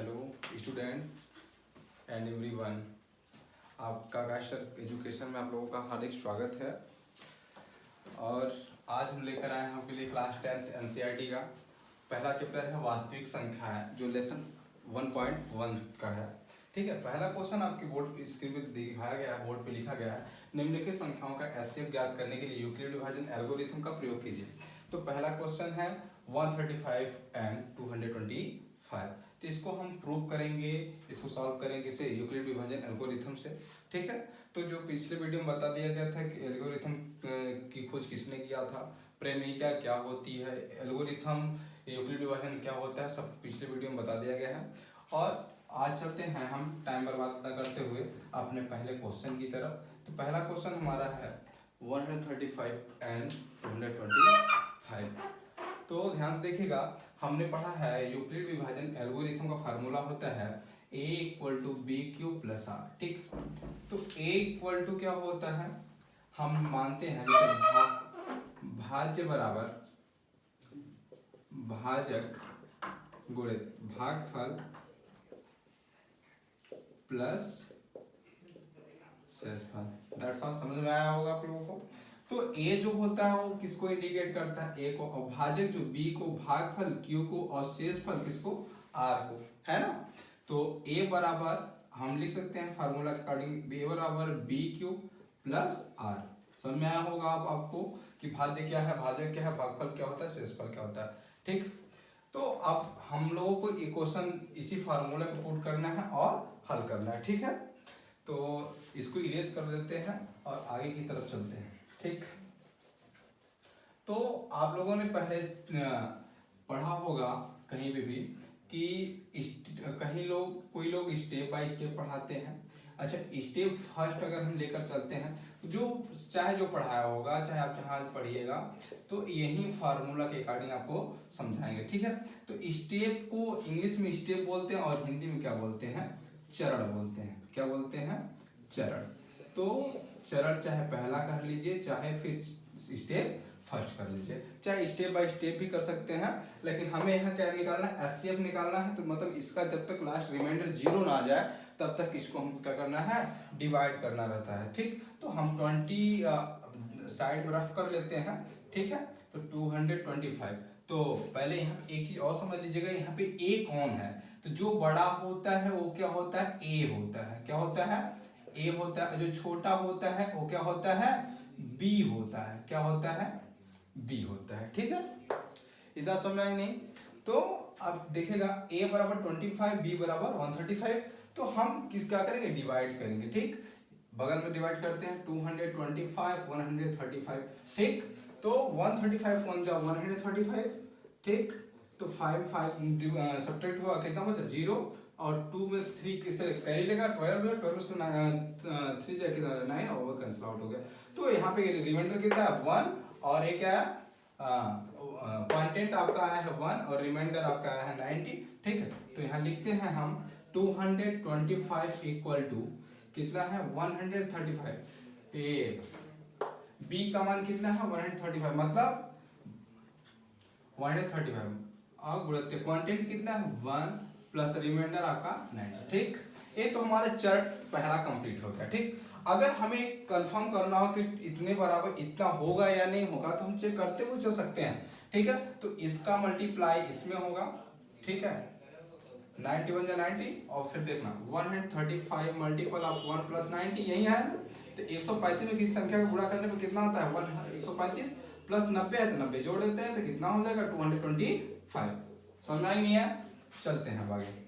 Hello students and everyone, आपका काशर education में आप लोगों का हार्दिक स्वागत है। और आज हम लेकर आए हैं आपके लिए क्लास 10th एनसीईआरटी का पहला चैप्टर है वास्तविक संख्या है, जो लेसन 1.1 का है। ठीक है, पहला क्वेश्चन आपकी बोर्ड स्क्रीन पे दिखाया गया है, बोर्ड पे लिखा गया है, निम्नलिखित संख्याओं का एचसीएफ ज्ञात करने के लिए यूक्लिड विभाजन एल्गोरिथम का प्रयोग कीजिए। तो पहला क्वेश्चन है 135 एंड 225। तो इसको हम प्रूव करेंगे, इसको सॉल्व करेंगे इसे यूक्लिड विभाजन एल्गोरिथम से। ठीक है, तो जो पिछले वीडियो में बता दिया गया था कि एल्गोरिथम की खोज किसने किया था, प्रेमिका क्या होती है, एल्गोरिथम यूक्लिड विभाजन क्या होता है, सब पिछले वीडियो में बता दिया गया है। और आज चलते हैं हम टाइम बर्बाद न करते हुए अपने पहले क्वेश्चन की तरफ। तो पहला क्वेश्चन हमारा है 135 एंड 225। तो ध्यान से देखिएगा, हमने पढ़ा है यूक्लिड विभाजन एल्गोरिथम का फार्मूला होता है a = bq + r। ठीक, तो a = क्या होता है, हम मानते हैं जैसे भाज्य बराबर भाजक गुणित भागफल प्लस शेषफल। That's all. समझ में आया होगा आप लोगों को। तो a जो होता है वो किसको इंडिकेट करता है, a को, और भाजक जो b को, भागफल q को, और शेषफल किसको, r को, है ना। तो a बराबर हम लिख सकते हैं फार्मूला के अकॉर्डिंग, a बराबर bq + r। समझ में आया होगा आपको कि भाज्य क्या है, भाजक क्या है, भागफल क्या होता है, शेषफल क्या होता है। ठीक, तो अब हम लोगों को ये क्वेश्चन इसी फार्मूला को पुट करना है और हल करना है। ठीक है, तो इसको इरेज कर देते हैं और आगे की तरफ चलते हैं। ठीक, तो आप लोगों ने पहले पढ़ा होगा कहीं पे भी कि कहीं लोग, कोई लोग स्टेप बाय स्टेप पढ़ाते हैं। अच्छा, स्टेप फर्स्ट अगर हम लेकर चलते हैं, जो चाहे जो पढ़ाया होगा, चाहे आप जहाँ पढ़िएगा, तो यही फार्मूला के अकॉर्डिंग आपको समझाएंगे। ठीक है, तो स्टेप को इंग्लिश में स्टेप बोलते हैं और हिंदी में क्या बोलते हैं, चरण बोलते हैं। क्या बोलते हैं, चरण। तो चरण चाहे पहला कर लीजिए, चाहे फिर स्टेप फर्स्ट कर लीजिए, चाहे स्टेप बाय स्टेप भी कर सकते हैं, लेकिन हमें यहाँ क्या निकालना है, एचसीएफ निकालना है। तो मतलब इसका जब तक लास्ट रिमाइंडर 0 ना आ जाए तब तक इसको हम क्या करना है, डिवाइड करना रहता है। ठीक, तो हम 20 साइड में रफ कर लेते हैं। ठीक है, तो 225। तो पहले यहाँ एक चीज और समझ लीजिएगा, यहाँ पे a कौन है, तो जो बड़ा होता है वो क्या होता है, a होता है। क्या होता है, a होता है। जो छोटा होता है वो क्या होता है, b होता है। क्या होता है, b होता है। ठीक है, इतना समझ नहीं। तो अब देखेगा a बराबर 25, b बराबर 135। तो हम किस क्या करेंगे, डिवाइड करेंगे। ठीक, बगल में डिवाइड करते हैं, 225 135। ठीक, तो 135 1 जा 135। ठीक, तो 5 सब्ट्रैक्ट हुआ, कितना बचा, 0। और 2 में 3 किससे कैरी लेगा, 12 से 3 जाए कितना, 9, और वो कैंसिल आउट हो गया। तो यहाँ पे रिमाइंडर कितना है, 1, और एक क्या है, क्वांटेंट आपका आया है 1 और रिमाइंडर आपका आया है 90। ठीक है, तो यहाँ लिखते हैं हम 225 = कितना है, 135। ए बी का मान कितना है, 135, मतलब 135 और गुणित क्वांटिटी कितना है, 1 प्लस रिमाइंडर आपका 90। ठीक, ये तो हमारा चार्ट पहला कंप्लीट हो गया। ठीक, अगर हमें कंफर्म करना हो कि इतने बराबर इतना होगा या नहीं होगा, तो हम चेक करते हुए चल सकते हैं। ठीक है, तो इसका मल्टीप्लाई इसमें होगा। ठीक है, 91 या 90, और फिर देखना 135 मल्टीपल ऑफ 1 + 90 यही है ना। तो 135 में किसी संख्या को गुणा करने पर कितना होता है, 135 प्लस 90 है, तो 90 जोड़ देते हैं, तो कितना हो जाएगा, 225। समझना ही नहीं है, चलते हैं आगे।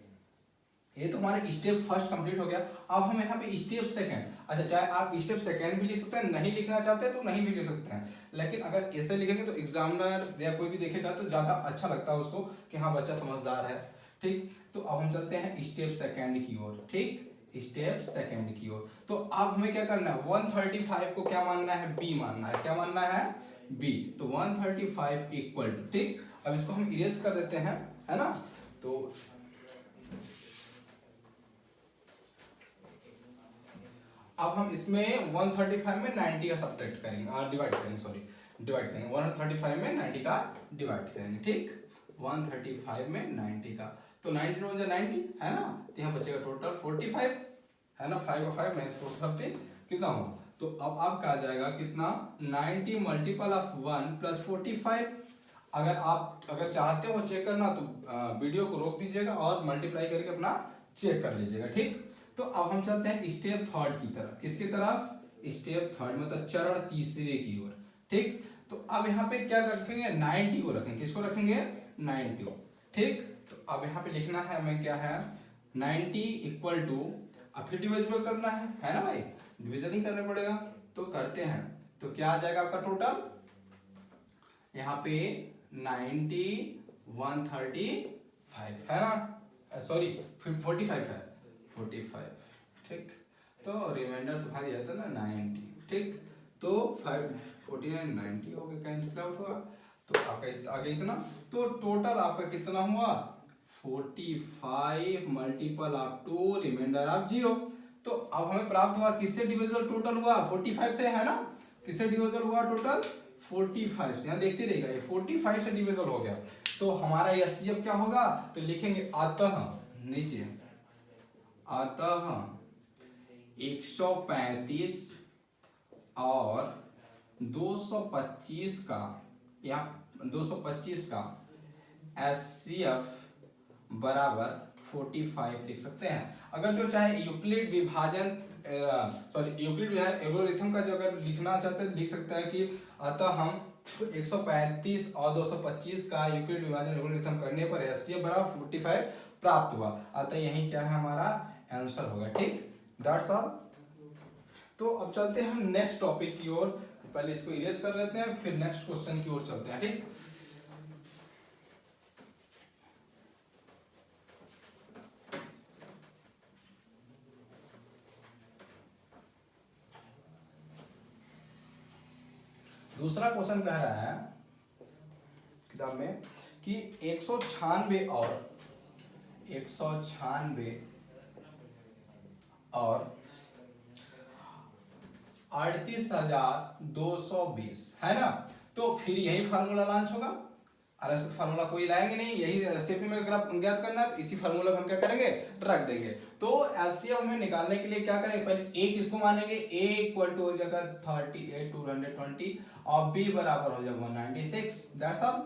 ये तो हमारे स्टेप फर्स्ट कंप्लीट हो गया। अब हम यहाँ पे स्टेप सेकंड, अच्छा चाहे आप स्टेप सेकंड भी लिख सकते हैं, नहीं लिखना चाहते तो नहीं भी लिख सकते हैं, लेकिन अगर ऐसे लिखेंगे तो एग्जामिनर या कोई भी देखेगा तो ज्यादा अच्छा लगता है उसको कि हाँ बच्चा समझदार है। ठीक, तो अब हम चलते हैं स्टेप सेकंड की ओर। ठीक, स्टेप सेकंड की ओर। तो अब हमें क्या करना है, 135 को क्या मानना है, b मानना है। क्या मानना है, b। तो 135 = ठीक, अब इसको हम इरेज कर देते हैं, है ना। तो अब हम इसमें 135 में 90 का सब्ट्रैक्ट करेंगे, डिवाइड करेंगे, सॉरी डिवाइड करेंगे, 135 में 90 का डिवाइड करेंगे। ठीक, 135 में 90 का, तो 90 नो 90 है ना, तो यहाँ बचेगा टोटल 45 है ना, 5 और 5 माइनस 430 कितना हुआ, तो अब आपका आ जाएगा कितना 90 मल्टीपल ऑफ 1 प्लस 45। अगर चाहते हो चेक करना तो वीडियो को रोक दीजिएगा और मल्टीप्लाई करके अपना चेक कर लीजिएगा, ठीक। तो अब हम चलते हैं स्टेप थर्ड की तरफ, किसकी तरफ, स्टेप थर्ड मतलब चरण तीसरे की ओर, ठीक। तो अब यहाँ पे क्या रखेंगे, 90 को रखेंगे, किसको रखेंगे 90 को, ठीक। तो अब यहाँ पे लिखना है हमें क्या है 90 इक्वल टू, अब फिर डिविजिबल करना है ना भाई, डिविजन ही करना पड़ेगा, तो करते हैं। तो क्या आ जाएगा आपका टोटल यहाँ पे 90 135 है ना, सॉरी 45 है 45, ठीक। तो रिमाइंडर से भाग जाता है ना 90, ठीक। तो 5 49 90 हो गया, कैंसिल आउट हुआ, तो आपका आगे इतना, तो टोटल आपका कितना हुआ 45 मल्टीपल ऑफ 2 रिमाइंडर ऑफ 0। तो अब हमें प्राप्त हुआ किससे डिविजिबल टोटल हुआ 45 से, है ना, किससे डिविजिबल हुआ टोटल 45 से, यहाँ देखते रहिएगा ये 45 से डिविजिबल हो गया, तो हमारा एचसीएफ क्या होगा, तो लिखेंगे अतः नीचे, अतः 135 और 225 का, या 225 का एचसीएफ बराबर 45 लिख सकते हैं। अगर जो चाहे यूक्लिड विभाजन यूक्लिड एल्गोरिथम का जो अगर लिखना चाहते हैं लिख सकता है कि अतः हम 135 और 225 का यूक्लिड विभाजन एल्गोरिथम करने पर एचसीएफ बराबर 45 प्राप्त हुआ, अतः यही क्या है हमारा आंसर होगा, ठीक, दैट्स ऑल। तो अब चलते हैं हम नेक्स्ट टॉपिक की ओर, पहले इसको इरेज कर लेते हैं फिर नेक्स्ट क्वेश्चन की ओर चलते हैं, ठीक। दूसरा क्वेश्चन कह रहा है किताब में कि 196 और 38,220 है ना, तो फिर यही फार्मूला लॉन्च होगा, अलग फार्मूला कोई लाएंगे नहीं, यही रेसिपी में ज्ञात करना है, तो इसी फार्मूला में हम क्या करेंगे रख देंगे। तो एचसीएफ हमें निकालने के लिए क्या करेंगे, पहले ए किसको मानेंगे, ए इक्वल टू हो जाएगा 38 220 और बी बराबर हो जाएगा 196, दैट्स ऑल।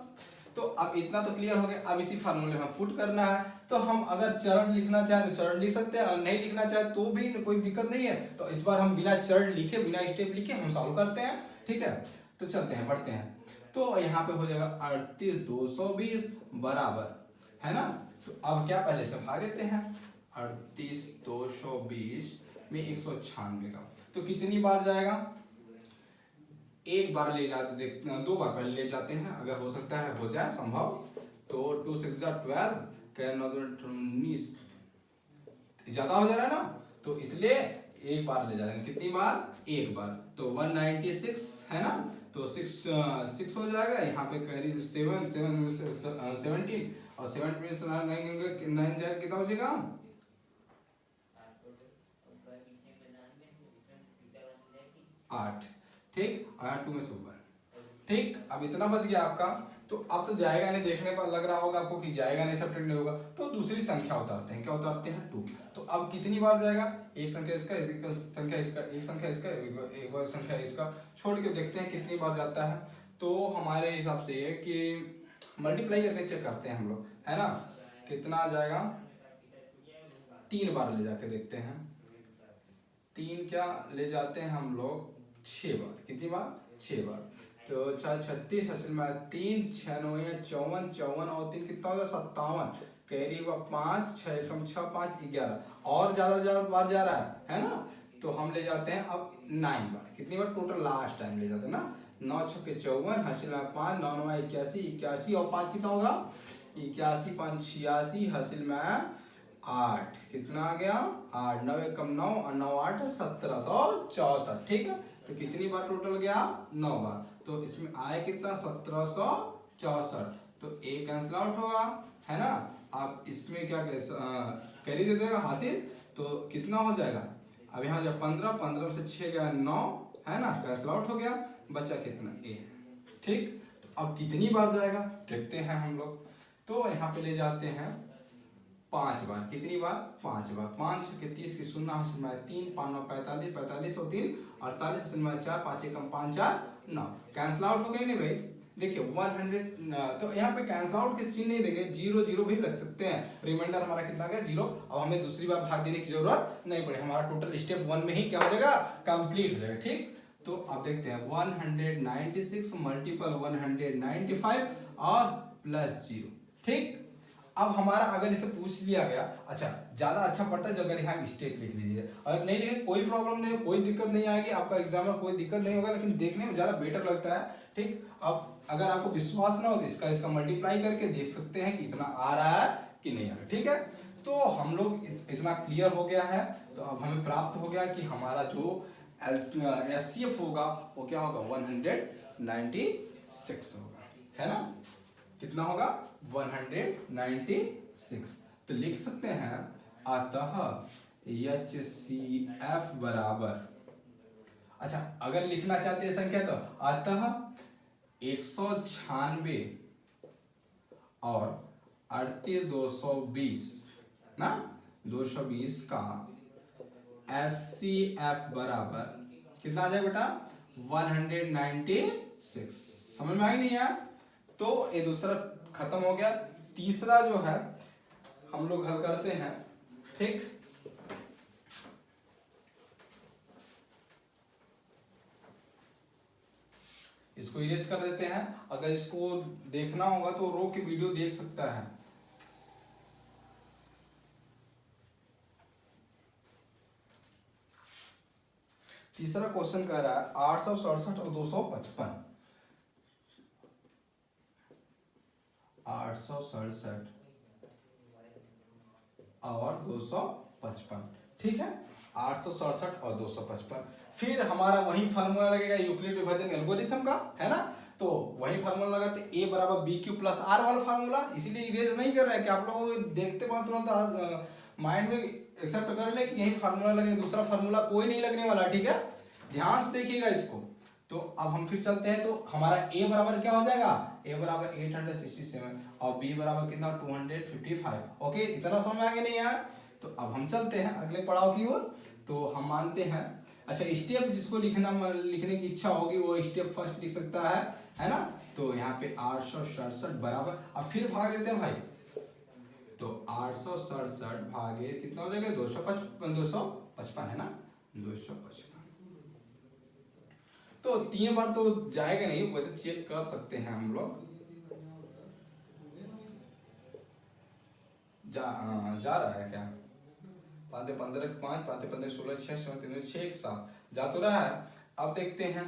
तो अब इतना तो क्लियर हो गया, अब इसी फार्मूले में पुट करना है, तो हम अगर चरण लिखना चाहें तो चरण लिख सकते हैं, और नहीं लिखना चाहे तो भी कोई दिक्कत नहीं है, तो इस बार हम बिना चरण लिखे बिना स्टेप लिखे हम सॉल्व करते हैं, ठीक है। तो चलते हैं बढ़ते हैं, तो यहाँ पे हो जाएगा 38,220 बराबर, है ना, तो अब क्या पहले से भाग देते हैं 38,220 में 196 का, तो कितनी बार जाएगा, एक बार ले जाते देखते, 2 बार पहले ले जाते हैं, अगर हो सकता है हो जाए संभव, तो 2 6 12 19 ज्यादा हो जा रहा है ना, तो इसलिए एक बार ले जाते हैं, कितनी बार, एक बार, तो 196 है ना, तो 6 हो जाएगा, यहाँ पे करीब 7 17 और 7 में 9 जाएगा, कितना हो जाएगा 8, ठीक, और 2 में से ऊपर, ठीक। अब इतना बच गया आपका, तो अब तो जाएगा नहीं, देखने पर लग रहा होगा आपको कि जाएगा नहीं, सब्ट्रैक्ट नहीं होगा, तो दूसरी संख्या उतारते हैं, क्या उतारते हैं 2। तो अब कितनी बार जाएगा, एक संख्या इसका, एक संख्या इसका, एक संख्या इसका, एक बार संख्या इसका, छोड़ के देखते हैं कितनी बार जाता है। तो हमारे हिसाब से ये कि मल्टीप्लाई करके चेक करते हैं हम लोग, है ना, कितना आ जाएगा, 3 बार ले जाके देखते हैं, 3 क्या ले जाते हैं हम लोग 6 बार, कितनी बार 6 बार, तो 36 हासिल में 3 6 9 54 54 और 3 कितना हो गया 57, कैरी हुआ 5 6 कम 6 5 11, और ज्यादा बार जा रहा है ना, तो हम ले जाते हैं अब 9 बार, कितनी बार टोटल लास्ट टाइम ले जाते हैं ना, 9 6 54 हासिल में 5 9 9 81 81 और 5 कितना होगा 81 5 86 हासिल में 8, कितना आ गया 8, 9 1 कम 9 और 9 8 1764, ठीक है। तो कितनी बार टोटल गया 9 बार, तो इसमें आए कितना 1764, तो ए कैंसिल आउट होगा, है ना। आप इसमें क्या कैरी दे देगा हासिल, तो कितना हो जाएगा, अब यहाँ जब 15 15 से 6 गया 9, है ना, कैंसिल आउट हो गया, बचा कितना ए, ठीक। तो अब कितनी बार जाएगा देखते हैं हम लोग, तो यहाँ पे ले जाते हैं 5 बार। कितनी बार? 5 बार। 5 छक्के 30 की शून्य हासिल में 3 5 9 45 45 और 3 48 हासिल में 4 5 एकम 5 4 9 कैंसिल आउट हो गए नहीं भाई। देखिए 100 तो यहाँ पे कैंसिल आउट के चिन्ह नहीं देंगे, 0 0 भी लग सकते हैं। रिमाइंडर हमारा कितना गया 0। अब हमें दूसरी बार भाग देने की जरूरत नहीं पड़े, हमारा टोटल स्टेप 1 में ही क्या हो जाएगा कंप्लीट हो जाएगा। ठीक, तो आप देखते हैं 196 मल्टीपल 195 और प्लस 0। ठीक, अब हमारा अगर इसे पूछ लिया गया, अच्छा ज्यादा अच्छा पड़ता है जब अगर यहाँ स्टेप लिख लीजिए, अगर नहीं लिखे कोई प्रॉब्लम नहीं, कोई दिक्कत नहीं आएगी, आपका एग्जाम में कोई दिक्कत नहीं होगा, लेकिन देखने में ज्यादा बेटर लगता है। ठीक, अब अगर आपको विश्वास ना हो तो इसका मल्टीप्लाई करके देख सकते हैं कि इतना आ रहा है कि नहीं आ रहा। ठीक है, तो हम लोग इतना क्लियर हो गया है। तो अब हमें प्राप्त हो गया कि हमारा जो एचसीएफ होगा वो क्या होगा 196 होगा, है ना। कितना होगा 196। तो लिख सकते हैं अतः HCF बराबर, अच्छा अगर लिखना चाहते हैं संख्या तो अतः 196 और 38220 ना 220 का HCF बराबर कितना आ जाएगा बेटा 196। समझ में आई नहीं यार? तो ये दूसरा खत्म हो गया। तीसरा जो है हम लोग हल करते हैं। ठीक, इसको इरेज कर देते हैं। अगर इसको देखना होगा तो रो की वीडियो देख सकता है। तीसरा क्वेश्चन कह रहा है 867 और 255। 867 और 255। ठीक है, 867 और 255। फिर हमारा वही फार्मूला लगेगा यूक्लिड विभाजन एल्गोरिथम का, है ना। तो वही फार्मूला लगाते A बराबर BQ प्लस R वाला फार्मूला। इसीलिए इरेज नहीं कर रहे हैं कि आप लोगों को देखते वहां तुरंत माइंड में एक्सेप्ट कर ले कि यही फार्मूला लगेगा, दूसरा फार्मूला कोई नहीं लगने वाला। ठीक है, ध्यान से देखिएगा इसको। तो अब हम फिर चलते हैं, तो हमारा A बराबर क्या हो जाएगा, A बराबर 867 और B बराबर कितना 255। ओके, इतना समझ में आ गया नहीं यार? तो अब हम चलते हैं अगले पड़ाव की ओर। तो हम मानते हैं, अच्छा स्टेप जिसको लिखने की इच्छा होगी वो स्टेप फर्स्ट लिख सकता है ना। तो यहाँ पे 867 बराबर, अब फिर भाग देते हैं भाई। तो 867 भागे कितना हो जाएगा 255 है ना, 255। तो 3 बार तो जाएगा नहीं, वैसे चेक कर सकते हैं हम लोग। जा रहा है क्या? 5 15 5 5 15 16 6 7 3 6 1 7 जा तो रहा है। अब देखते हैं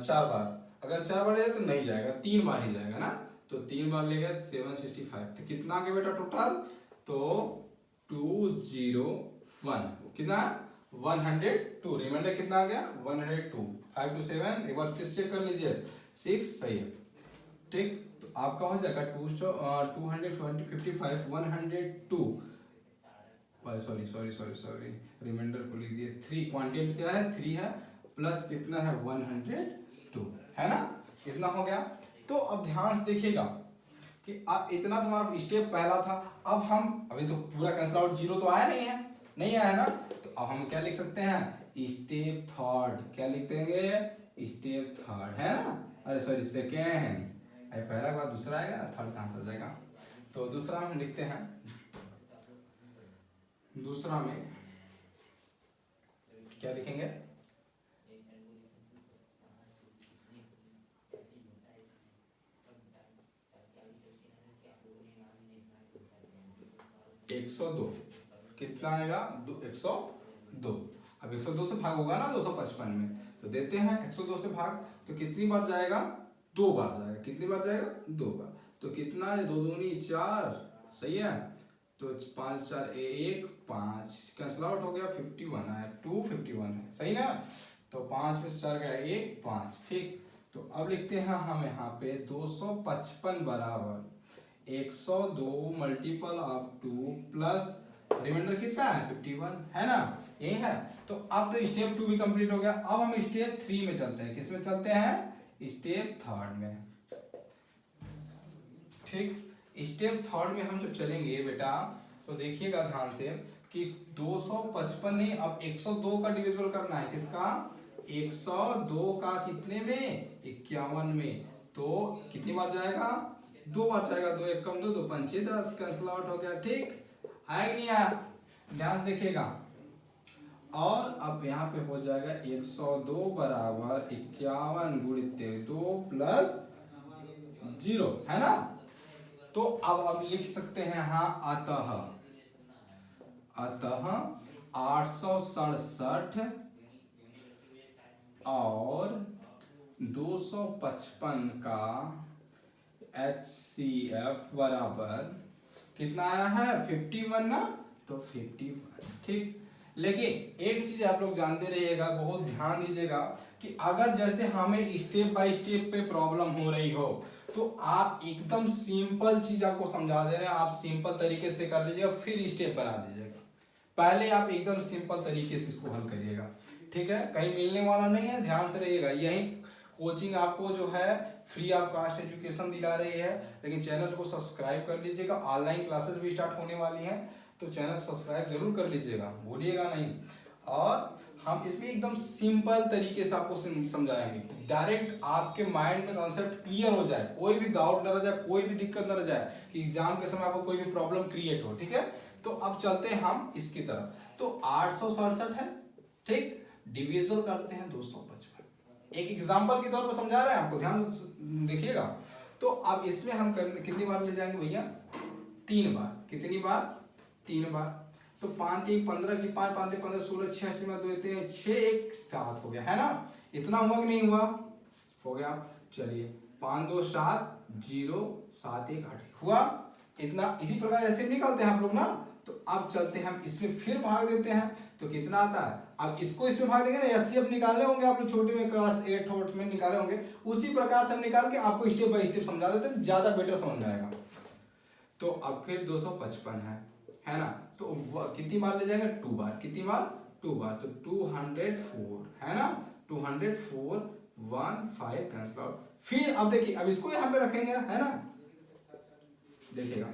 4 बार, अगर 4 बार जाए तो नहीं जाएगा, 3 बार ही जाएगा ना। तो 3 बार लेगा 765। तो कितना आ गया बेटा टोटल? तो 201 कितना 102। रिमाइंडर कितना आ गया 102। 5 to 7 एक बार फिर चेक कर लीजिए, 6 सही है। ठीक, तो आपका हो जाएगा 255 102। सॉरी रिमाइंडर को लिख दिए 3। क्वांटिटी क्या है 3 है, प्लस कितना है 102, है ना। कितना हो गया? तो अब ध्यान से देखिएगा कि अब इतना तो हमारा स्टेप पहला था। अब हम अभी तो पूरा कैंसिल आउट 0 तो आया नहीं है, नहीं आया ना। तो अब हम क्या लिख सकते हैं स्टेप थर्ड। क्या लिख देंगे स्टेप थर्ड, है ना। अरे सॉरी सेकेंड, पहला के बाद दूसरा आएगा ना, थर्ड कहाँ से आ जाएगा। तो दूसरा हम लिखते हैं, दूसरा में क्या लिखेंगे 102 कितना आएगा 102। अब 102 से भाग होगा ना 255 में, तो देते हैं 102 से भाग। तो कितनी बार जाएगा 2 बार जाएगा। कितनी बार जाएगा 2 बार। तो कितना है 2 दूनी 4, सही है। तो 5 4 1 5 कैंसिल आउट हो गया 51 है 251 है, सही ना। तो 5 में से 4 गया 1 5। ठीक, तो अब लिखते हैं हम यहाँ पे 255 बराबर 102 मल्टीपल ऑफ 2 प्लस रिमाइंडर कितना है 51, है ना, यही है। तो अब तो स्टेप 2 भी कंप्लीट हो गया। अब हम स्टेप 3 में चलते हैं। किस में चलते हैं? स्टेप थर्ड में। ठीक, स्टेप थर्ड में हम जब चलेंगे बेटा तो देखिएगा ध्यान से कि 255 नहीं, अब 102 का डिविजिबल करना है। किसका? 102 का कितने में? 51 में। तो कितनी बार जाएगा? 2 बार जाएगा। 2 एक कम 2, 2 पंचे 10, कैंसिल आउट हो गया। ठीक, आया कि नहीं आया? ध्यान से देखिएगा। और अब यहाँ पे हो जाएगा 102 बराबर 51 गुणित 2 प्लस 0, है ना? तो अब लिख सकते हैं, हाँ, अतः 867 और 255 का HCF बराबर कितना आया है? 51 ना, तो 51। ठीक, लेकिन एक चीज आप लोग जानते रहिएगा, बहुत ध्यान दीजिएगा कि अगर जैसे हमें स्टेप बाय स्टेप पे प्रॉब्लम हो रही हो तो आप एकदम सिंपल चीज आपको समझा दे रहे हैं, आप सिंपल तरीके से कर लीजिएगा, फिर स्टेप बना दीजिएगा। पहले आप एकदम सिंपल तरीके से इसको हल करिएगा। ठीक है, कहीं मिलने वाला नहीं है, ध्यान से रहिएगा। यही कोचिंग आपको जो है फ्री ऑफ कास्ट एजुकेशन दिला रही है, लेकिन चैनल को सब्सक्राइब कर लीजिएगा। ऑनलाइन क्लासेस भी स्टार्ट होने वाली हैं, तो चैनल सब्सक्राइब जरूर कर लीजिएगा, भूलिएगा नहीं। और हम इसमें एकदम सिंपल तरीके से आपको समझाएंगे, डायरेक्ट आपके माइंड में कॉन्सेप्ट क्लियर हो जाए, कोई भी डाउट न रह जाए, कोई भी दिक्कत न रह जाए कि एग्जाम के समय आपको कोई भी प्रॉब्लम क्रिएट हो। ठीक है, तो अब चलते हैं हम इसकी तरफ। तो 867 है, ठीक, डिविजिबल करते हैं 255। एक एग्जाम्पल के तौर पर समझा रहे हैं आपको, ध्यान से देखिएगा। तो अब इसमें हम कितनी बार ले जाएंगे भैया? 3 बार। कितनी बार? 3 बार। तो 5 1 15 की 5 5 15 16 86 में 2 6 6 1 7 हो गया, है ना? इतना हुआ कि नहीं हुआ? हो गया। चलिए 5 2 7 0 7 1 8 हुआ इतना। इसी प्रकार ऐसे निकालते हैं हम लोग ना। तो अब चलते हैं हम इसमें फिर भाग देते हैं, तो कितना आता है? अब इसको इसमें भाग देंगे ना, एचसीएफ निकाले होंगे आप लोग छोटे में, क्लास 8 में निकाले होंगे। उसी प्रकार से हम निकाल के आपको स्टेप बाय स्टेप समझा देते हैं, ज्यादा बेटर समझ में आएगा। तो अब फिर 255 है ना? तो कितनी बार ले जाएंगे? 2 बार। कितनी बार? 2 बार। तो 204 है ना? 204 1 5 कैंसिल आउट। फिर अब देखिए, अब इसको यहाँ पे रखेंगे, है ना? देखिएगा,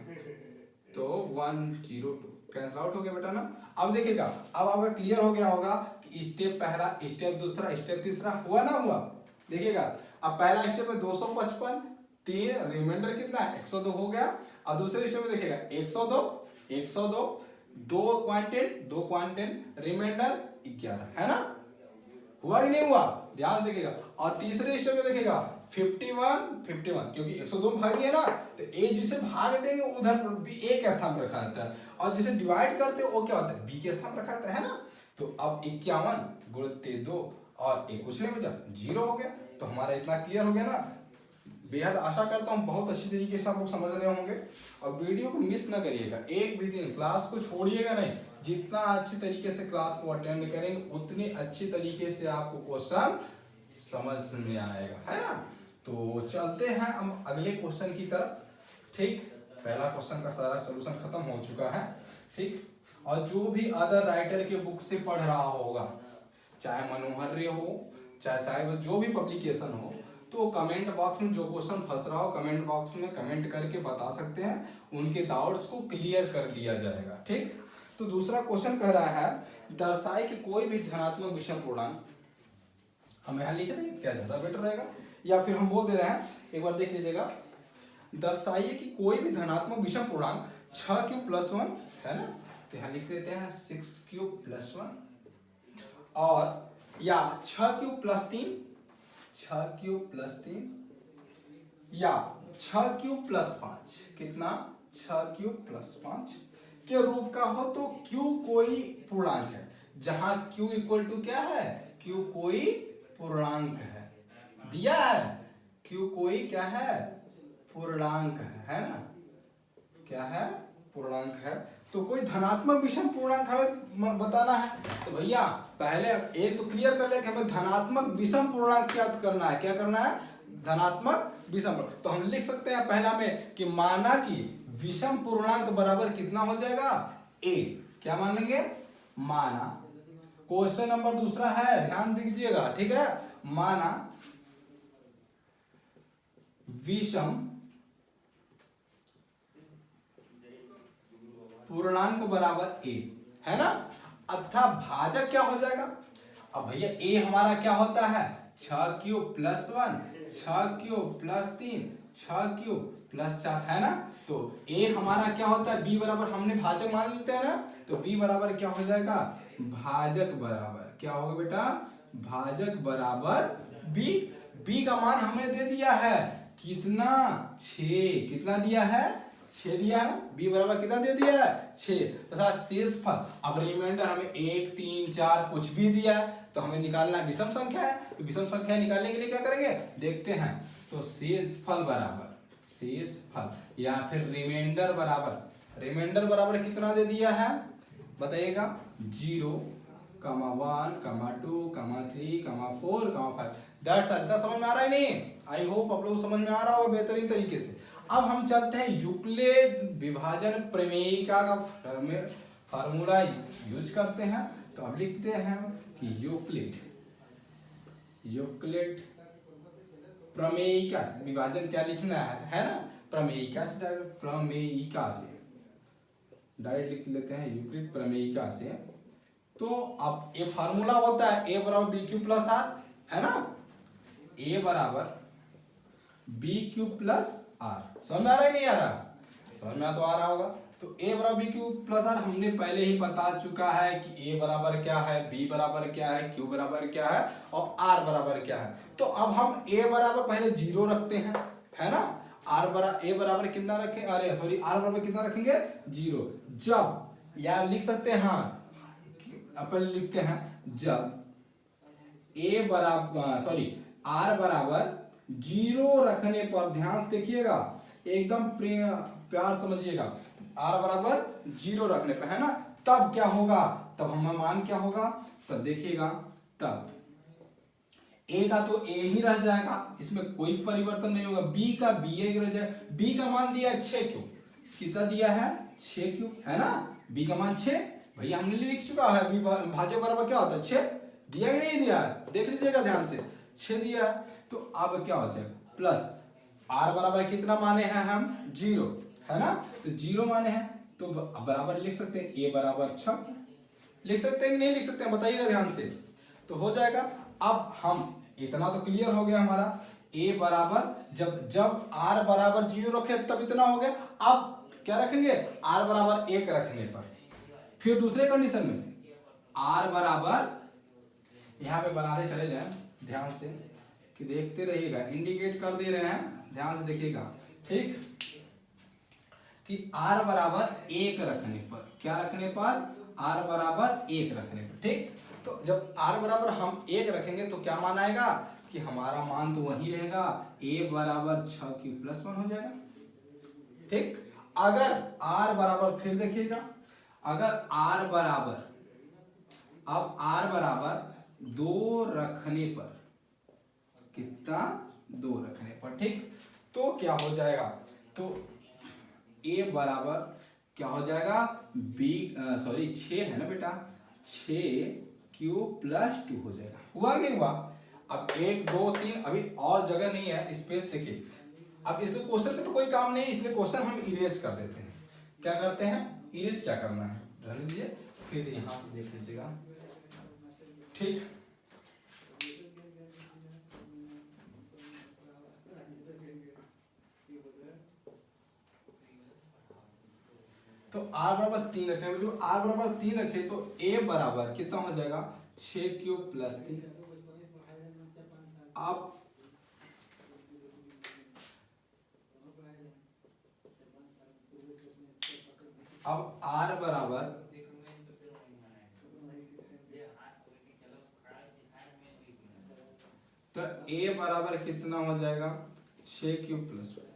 तो 102 कैंसिल आउट हो गया बेटा ना। अब देखिएगा, अब आपका क्लियर हो गया होगा कि स्टेप पहला, स्टेप दूसरा, स्टेप तीसरा हुआ ना हुआ? देखिएगा, अब पहला स्टेप में 255, 3 रिमाइंडर कितना है? 102 हो गया। और दूसरे स्टेप में देखिएगा 102 2 क्वांटेंट रिमाइंडर 11, है ना? हुआ कि नहीं हुआ? ध्यान देखिएगा। और तीसरे स्टेप में देखिएगा 51 क्योंकि 102 भाग दिए ना, तो ए जिसे भाग देंगे उधर भी ए के स्थान पर रखा रहता है, और जिसे डिवाइड करते हैं वो क्या होता है? बी के स्थान पर रखा रहता है ना? तो अब 51 गुणित 2 और एक कुछ नहीं बचा, 0 हो गया। तो हमारा इतना क्लियर हो गया ना। बेहद आशा करता हूँ बहुत अच्छी तरीके से आप लोग समझ रहे होंगे। और वीडियो को मिस ना करिएगा, एक भी दिन क्लास को छोड़िएगा नहीं। जितना अच्छी तरीके से क्लास को अटेंड करेंगे उतनी अच्छी तरीके से आपको क्वेश्चन समझ में आएगा, है ना? तो चलते हैं हम अगले क्वेश्चन की तरफ। ठीक, पहला क्वेश्चन का सारा सोल्यूशन खत्म हो चुका है। ठीक, और जो भी अदर राइटर के बुक से पढ़ रहा होगा, चाहे मनोहर हो, चाहे साहिब, जो भी पब्लिकेशन हो, तो कमेंट बॉक्स में जो क्वेश्चन फंस रहा हो कमेंट बॉक्स में कमेंट करके बता सकते हैं, उनके डाउट्स को क्लियर कर लिया जाएगा। ठीक, तो दूसरा क्वेश्चन कह रहा है, दर्शाए कि कोई भी धनात्मक विषम पूर्णांक, हम यहाँ लिख दें क्या ज्यादा बेटर रहेगा, या फिर हम बोल दे रहे हैं, एक बार देख लीजिएगा। दर्शाइए कि कोई भी धनात्मक विषम पूर्णांक 6³ + 1 है ना? तो यहाँ लिख देते हैं 6³ + 1, और या 6³ + 3, 6³ + 3 या 6³ + 5, कितना? 6³ + 5 के रूप का हो तो Q कोई पूर्णांक है, जहां Q = क्या है? Q कोई पूर्णांक है, दिया है। Q कोई क्या है? पूर्णांक है ना? क्या है? पूर्णांक है। तो कोई धनात्मक विषम पूर्णांक हमें बताना है, तो भैया पहले एक तो क्लियर कर ले कि हमें धनात्मक विषम पूर्णांक क्या करना है? क्या करना है? धनात्मक विषम। तो हम लिख सकते हैं पहला में कि माना कि विषम पूर्णांक बराबर कितना हो जाएगा? a। क्या मानेंगे? माना, क्वेश्चन नंबर दूसरा है, ध्यान दीजिएगा, ठीक है? माना विषम पूर्णांक बराबर a, है ना। अतः भाजक क्या हो जाएगा, अब भैया a हमारा क्या होता है 6 cube plus 1, 6 cube plus 3, 6 cube plus 4, है ना। तो a हमारा क्या होता है b बराबर, हमने भाजक मान लेते हैं ना, तो b बराबर क्या हो जाएगा, भाजक बराबर क्या होगा बेटा, भाजक बराबर b का मान हमने दे दिया है कितना 6, कितना दिया है 6 दिया है, b बराबर कितना दे दिया है 6 तथा शेष फल, अब रिमाइंडर हमें 1 3 4 कुछ भी दिया है तो हमें निकालना है विषम संख्या है, तो विषम संख्या निकालने के लिए क्या करेंगे देखते हैं। तो शेष फल बराबर, शेष फल या फिर रिमाइंडर बराबर कितना दे दिया है बताइएगा 0, 1, 2, 3, 4, 5। That's all. समझ में आ रहा है नहीं, आई होप आप लोग समझ में आ रहा होगा बेहतरीन तरीके से। अब हम चलते हैं यूक्लिड विभाजन प्रमेयिका का फार्मूला यूज करते हैं। तो अब लिखते हैं कि यूक्लिड प्रमेयिका, विभाजन क्या लिखना है ना, प्रमेयिका से डायरेक्ट लिख लेते हैं यूक्लिड प्रमेयिका से। तो अब ये फार्मूला होता है a बराबर बी क्यू प्लस आर, है ना, a बराबर बी क्यू प्लस आर। समझ में आ रहा है नहीं आ रहा, समझ में तो आ रहा होगा। तो a बराबर बी क्यू प्लस आर हमने पहले ही बता चुका है कि a बराबर क्या है, b बराबर क्या है, q बराबर क्या है और r बराबर क्या है। तो अब हम a बराबर पहले 0 रखते हैं, है ना, a बराबर कितना रखें, अरे सॉरी r बराबर कितना रखेंगे 0। जब या लिख सकते हैं, हाँ अपन लिखते हैं जब a बराबर सॉरी r बराबर 0 रखने पर, ध्यान से देखिएगा एकदम प्यार समझिएगा, r बराबर 0 रखने पर, है ना, तब क्या होगा, तब हमारा मान क्या होगा, तब देखिएगा तब a का तो a ही रह जाएगा, इसमें कोई परिवर्तन नहीं होगा, b का b ही रह जाएगा। b का मान दिया 6 क्यों, कितना दिया है 6 क्यों, है ना, b का मान 6 भैया हमने लिख चुका है। b भाजक बराबर क्या होता है 6, दिया कि नहीं दिया है, देख लीजिएगा ध्यान से 6 दिया है। तो अब क्या हो जाएगा प्लस r बराबर कितना माने हैं हम 0, है ना, तो 0 माने हैं तो बराबर लिख सकते हैं a बराबर 6, लिख सकते हैं कि नहीं लिख सकते हैं बताइएगा ध्यान से, तो हो जाएगा। अब हम इतना तो क्लियर हो गया हमारा, a बराबर जब r बराबर 0 रखे तब इतना हो गया। अब क्या रखेंगे r बराबर 1 रखने पर, फिर दूसरे कंडीशन में r बराबर, यहाँ पे बनाते चले जाए ध्यान से कि देखते रहिएगा, इंडिकेट कर दे रहे हैं ध्यान से देखिएगा, ठीक, कि r बराबर 1 रखने पर, क्या रखने पर r बराबर 1 रखने पर, ठीक। तो जब r बराबर हम 1 रखेंगे तो क्या मान आएगा कि हमारा मान तो वही रहेगा, a बराबर 6 क्यू प्लस 1 हो जाएगा, ठीक। अगर r बराबर, फिर देखिएगा अगर r बराबर, अब r बराबर 2 रखने पर, कितना 2 रखने पर, ठीक, तो क्या हो जाएगा, तो a बराबर क्या हो जाएगा b सॉरी 6 है ना बेटा, 6 क्यू प्लस 2 हो जाएगा, हुआ नहीं हुआ। अब 1 2 3 अभी और जगह नहीं है, स्पेस देखिए। अब इस क्वेश्चन का तो कोई काम नहीं, इसलिए क्वेश्चन हम इरेज कर देते हैं। क्या करते हैं इरेज, क्या करना है रहने दीजिए, फिर यहाँ से देख लीजिएगा, ठीक। तो r बराबर 3 रखने, जो r बराबर 3 रखे तो a बराबर कितना हो जाएगा 6 क्यू प्लस 3। अब r बराबर, तो a बराबर कितना हो जाएगा 6 क्यू प्लस 1।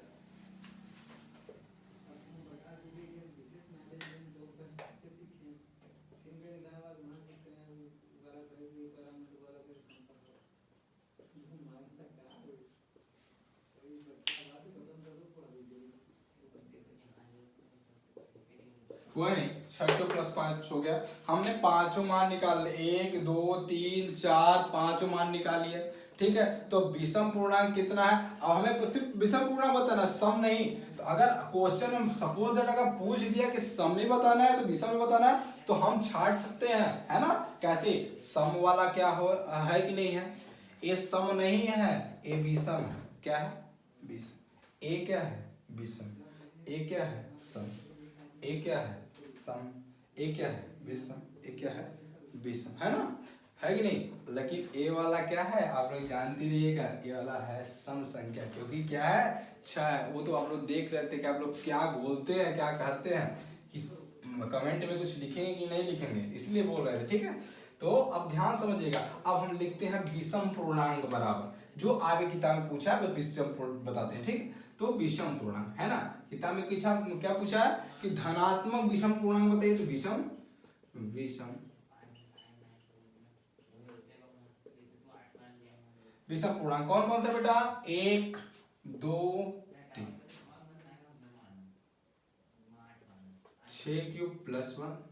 कोई नहीं, 6 प्लस 5 हो गया, हमने पांचों मान निकाल लिए, 1 2 3 4 पांचों मान निकाल लिए। ठीक है। तो विषम पूर्णांक कितना है, अब हमें सिर्फ विषम पूर्णांक बताना, सम नहीं। तो अगर क्वेश्चन में सपोज दैट अगर पूछ दिया कि सम में बताना है तो विषम में बताना है, तो हम छाट सकते हैं, है ना। कैसे, सम वाला क्या हो है कि नहीं है, ए सम नहीं है, ए विषम है। क्या है, विषम। ए क्या है, विषम। ए क्या है, सम। ए क्या है, सम। ए क्या है, विषम। ए क्या है, विषम, है ना, है कि नहीं। लेकिन ए वाला क्या है, आप लोग जानती रहिएगा, ए वाला है सम संख्या, क्योंकि क्या है, 6 है। वो तो आप लोग देख रहे थे कि आप लोग क्या बोलते हैं, क्या कहते हैं, कि कमेंट में कुछ लिखेंगे कि नहीं लिखेंगे, इसलिए बोल रहे थे, ठीक है। तो अब ध्यान समझिएगा, अब हम लिखते हैं विषम पूर्णांक बराबर, जो आगे किताब में पूछा है बस विषम बताते हैं, ठीक। तो विषम पूर्णांक, है ना, किताब में क्या पूछा है कि धनात्मक विषम पूर्णांक बताइए, तो विषम विषम पूर्णांक कौन कौन सा बेटा, 1 2 3, 6 क्यूब प्लस 1,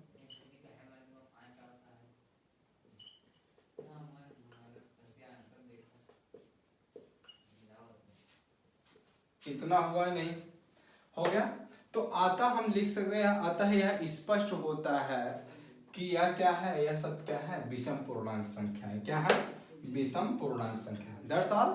इतना हुआ नहीं, हो गया। तो आता हम लिख सकते हैं, आता है यह स्पष्ट होता है कि यह क्या है, यह सब क्या है, विषम पूर्णांक संख्या है। क्या है, विषम पूर्णांक संख्या। That's all.